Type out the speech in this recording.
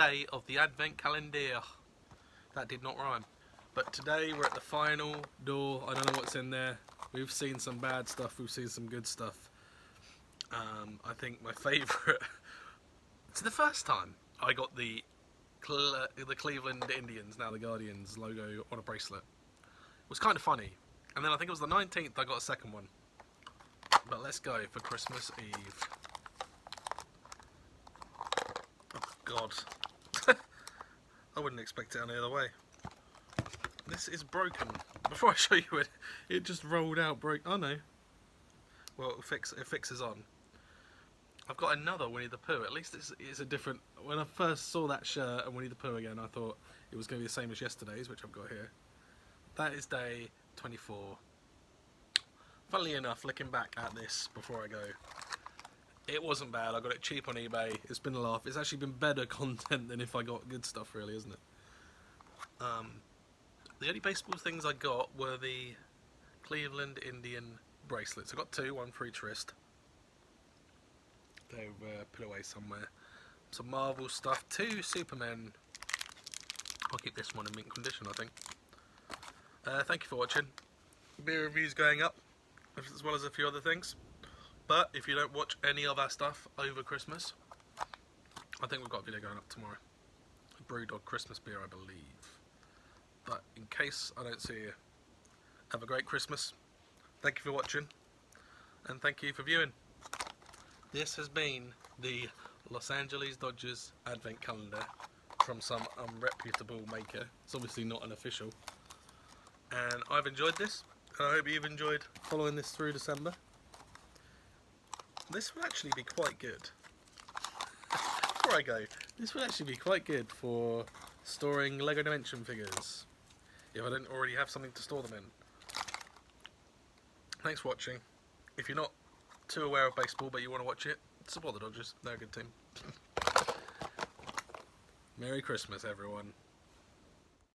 day of the Advent calendar. That did not rhyme. But today we're at the final door. I don't know what's in there. We've seen some bad stuff, we've seen some good stuff. I think my favourite... It's the first time I got the Cleveland Indians, now the Guardians, logo on a bracelet. It was kind of funny. And then I think it was the 19th I got a second one. But let's go for Christmas Eve. Oh God. I wouldn't expect it any other way. This is broken. Before I show you it, it just rolled out, broke. Oh no. Well, it fixes on. I've got another Winnie the Pooh. At least it's a different... When I first saw that shirt and Winnie the Pooh again, I thought it was going to be the same as yesterday's, which I've got here. That is day 24. Funnily enough, looking back at this before I go, it wasn't bad. I got it cheap on eBay. It's been a laugh. It's actually been better content than if I got good stuff, really, isn't it? The only baseball things I got were the Cleveland Indian bracelets. I got two, one for each wrist. They were put away somewhere. Some Marvel stuff, two Supermen. I'll keep this one in mint condition, I think. Thank you for watching. Beer reviews going up, as well as a few other things. But if you don't watch any of our stuff over Christmas, I think we've got a video going up tomorrow. A Brewdog Christmas beer, I believe. But in case I don't see you, have a great Christmas. Thank you for watching, and thank you for viewing. This has been the Los Angeles Dodgers Advent Calendar from some unreputable maker. It's obviously not an official. And I've enjoyed this, and I hope you've enjoyed following this through December. This will actually be quite good. Before I go, this will actually be quite good for storing Lego Dimension figures, if I don't already have something to store them in. Thanks for watching. If you're not too aware of baseball but you want to watch it, support the Dodgers. They're a good team. Merry Christmas, everyone.